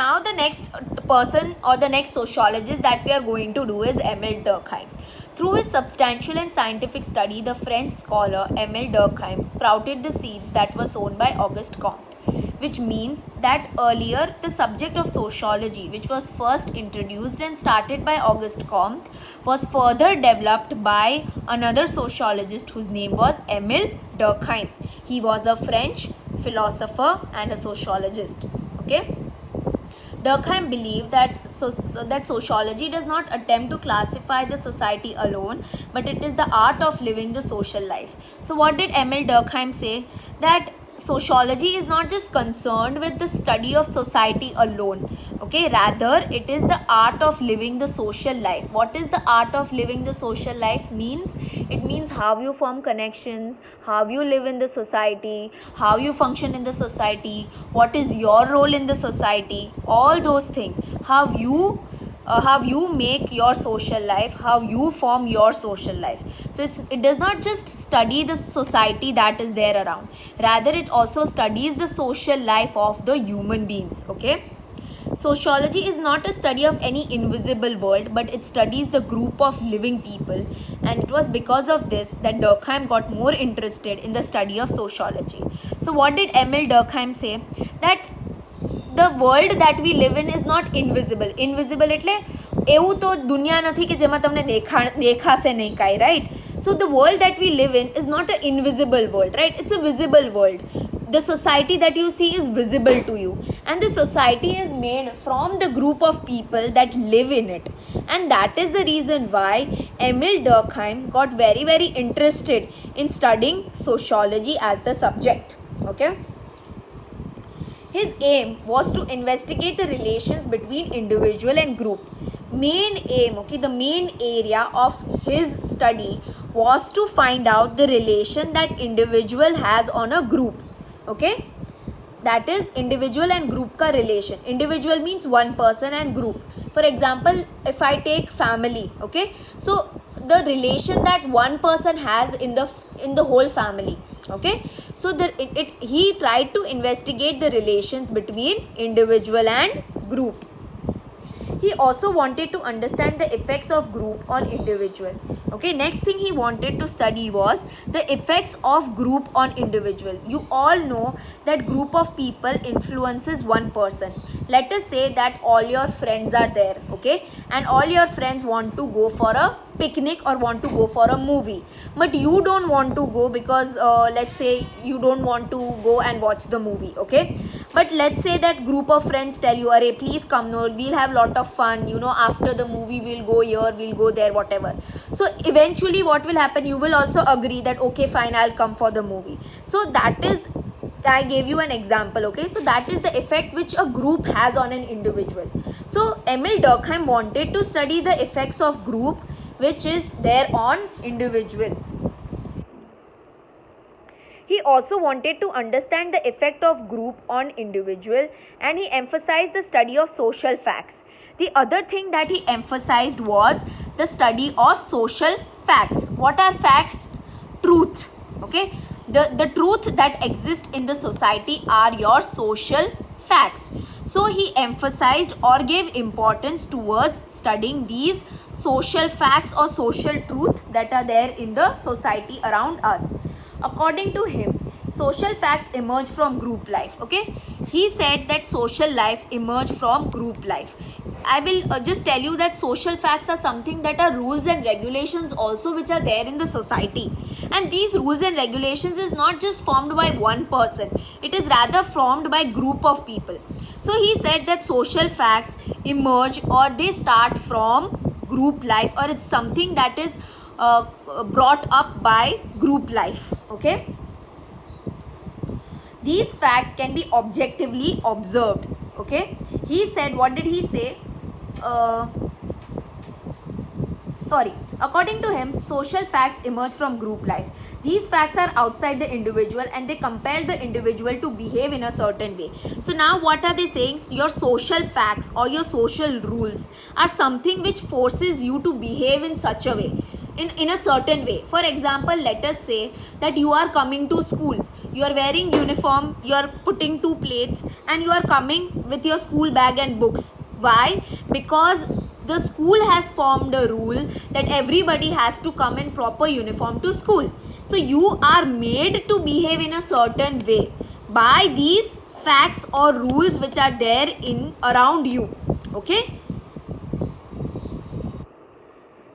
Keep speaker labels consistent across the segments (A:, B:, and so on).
A: now the next person or the next sociologist that we are going to do is Emil Durkheim. Through his substantial and scientific study, the French scholar Emile Durkheim sprouted the seeds that were sown by Auguste Comte, which means that earlier the subject of sociology, which was first introduced and started by Auguste Comte, was further developed by another sociologist whose name was Emile Durkheim. He was a French philosopher and a sociologist. Okay. Durkheim believed that that sociology does not attempt to classify the society alone, but it is the art of living the social life. So what did Emile Durkheim say? That sociology is not just concerned with the study of society alone, okay, rather it is the art of living the social life. What is the art of living the social life means? It means how you form connections, how you live in the society, how you function in the society, what is your role in the society, all those things, how you make your social life, how you form your social life. So it does not just study the society that is there around, rather it also studies the social life of the human beings. Okay, sociology is not a study of any invisible world, but it studies the group of living people, and it was because of this that Durkheim got more interested in the study of sociology. So what did Emile Durkheim say? That the world that we live in is not invisible. Invisible એટલે એવું તો દુનિયા નથી કે જેમાં તમને દેખાશે નહીં કાંઈ, right? So the world that we live in is not an invisible world, right? It's a visible world. The society that you see is visible to you, and the society is made from the group of people that live in it, and that is the reason why Emile Durkheim got very, very interested in studying sociology as the subject. Okay. His aim was to investigate the relations between individual and group. Main aim, okay, the main area of his study was to find out the relation that individual has on a group. Okay, that is individual and group ka relation. Individual means one person and group. For example, if I take family, okay, so the relation that one person has in the whole family. Okay, so he tried to investigate the relations between individual and group. He also wanted to understand the effects of group on individual. Okay, next thing he wanted to study was the effects of group on individual. You all know that group of people influences one person. Let us say that all your friends are there, okay, and all your friends want to go for a picnic or want to go for a movie, but you don't want to go because let's say you don't want to go and watch the movie, okay, but let's say that group of friends tell you, "Arey, please come, no, we'll have lot of fun, you know, after the movie we'll go here, we'll go there, whatever." So eventually what will happen? You will also agree that okay, fine, I'll come for the movie. So that is, I gave you an example, okay. So that is the effect which a group has on an individual. So Emile Durkheim wanted to study the effects of group which is there on individual. He also wanted to understand the effect of group on individual, and he emphasized the study of social facts. The other thing that he emphasized was the study of social facts. What are facts? Truth. Okay. The truth that exists in the society are your social facts. So he emphasized or gave importance towards studying these social facts or social truth that are there in the society around us. According to him, social facts emerge from group life. Okay, he said that social life emerge from group life. I will just tell you that social facts are something that are rules and regulations also which are there in the society, and these rules and regulations is not just formed by one person, it is rather formed by group of people. So he said that social facts emerge or they start from group life, or it's something that is brought up by group life. Okay, these facts can be objectively observed. Okay, he said, what did he say? According to him, social facts emerge from group life. These facts are outside the individual and they compel the individual to behave in a certain way. So now what are they saying? Your social facts or your social rules are something which forces you to behave in such a way, in a certain way. For example, let us say that you are coming to school. you are wearing uniform, you are putting two plates, and you are coming with your school bag and books. Why? Because the school has formed a rule that everybody has to come in proper uniform to school. So you are made to behave in a certain way by these facts or rules which are there in around you. Okay.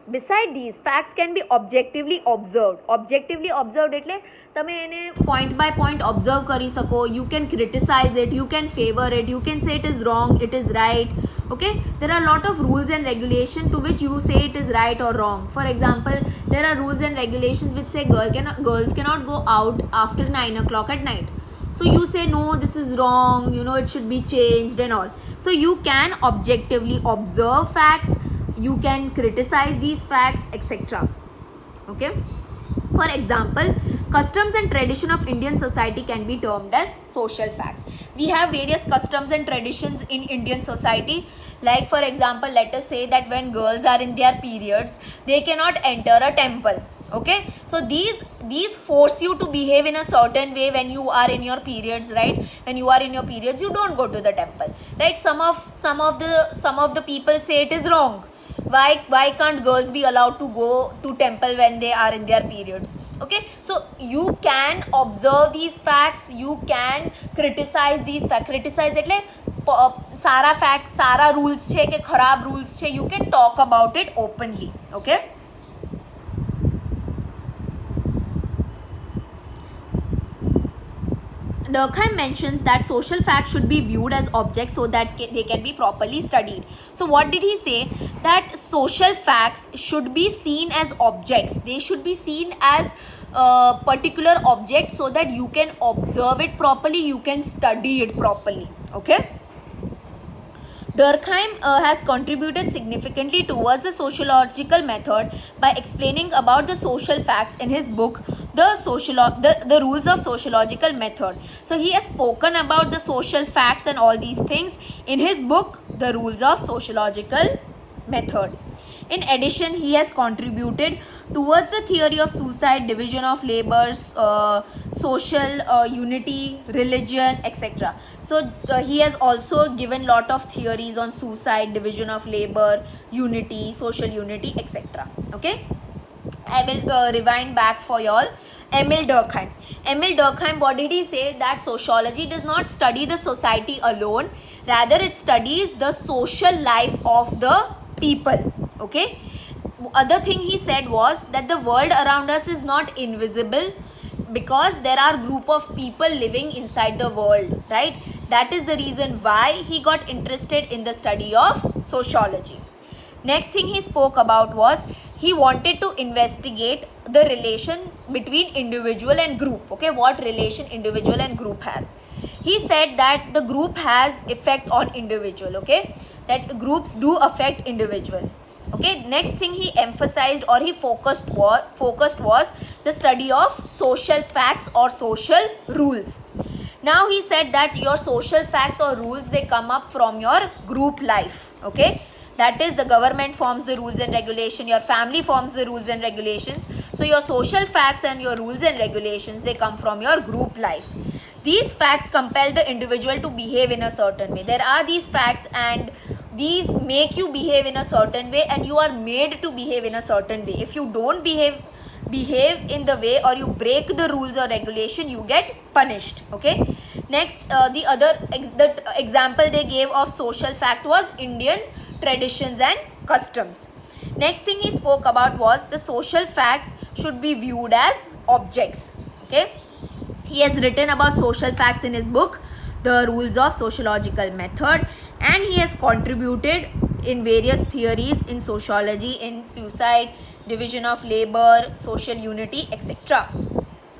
A: Beside these, facts can be objectively observed. Objectively observed એટલે તમે એને point by point observe કરી શકો. You can criticize it, you can favor it, you can say it is wrong, it is right. Okay, there are a lot of rules and regulations to which you say it is right or wrong. For example, there are rules and regulations which say girls cannot go out after 9 o'clock at night. So you say no, this is wrong, it should be changed and all. So you can objectively observe facts, you can criticize these facts, etc. Okay. For example, customs and tradition of Indian society can be termed as social facts. We have various customs and traditions in Indian society. Like for example, let us say that when girls are in their periods, they cannot enter a temple. Okay, so these force you to behave in a certain way when you are in your periods, right? When you are in your periods, you don't go to the temple, right? Some of the people say it is wrong. Why can't girls be allowed to go to temple when they are in their periods? Okay, so you can observe these facts, you can criticize these facts. Criticize એટલે સારા facts, સારા rules છે કે ખરાબ rules છે, you can talk about it openly. Okay. Durkheim mentions that social facts should be viewed as objects so that they can be properly studied. So what did he say? That social facts should be seen as objects. They should be seen as particular objects so that you can observe it properly, you can study it properly. Okay. Durkheim has contributed significantly towards the sociological method by explaining about the social facts in his book, the rules of sociological method. So he has spoken about the social facts and all these things in his book, the rules of sociological method. In addition, he has contributed towards the theory of suicide, division of labors, social unity, religion, etc. So he has also given lot of theories on suicide, division of labor, unity, social unity, etc. Okay, I will rewind back for y'all. Emil Durkheim. Emil Durkheim, what did he say? That sociology does not study the society alone, rather it studies the social life of the people. Okay. Other thing he said was that the world around us is not invisible because there are group of people living inside the world, right? That is the reason why he got interested in the study of sociology. Next thing he spoke about was he wanted to investigate the relation between individual and group. Okay, what relation individual and group has. He said that the group has effect on individual. Okay, that groups do affect individual. Okay, next thing he emphasized or he focused was the study of social facts or social rules. Now he said that your social facts or rules, they come up from your group life. Okay, that is the government forms the rules and regulation, your family forms the rules and regulations. So your social facts and your rules and regulations, they come from your group life. These facts compel the individual to behave in a certain way. There are these facts and these make you behave in a certain way, and you are made to behave in a certain way. If you don't behave in the way or you break the rules or regulation, you get punished. Okay. Next, the example they gave of social fact was Indian traditions and customs. Next thing he spoke about was the social facts should be viewed as objects. Okay. He has written about social facts in his book, The Rules of Sociological Method, and he has contributed in various theories in sociology, in suicide, division of labor, social unity, etc.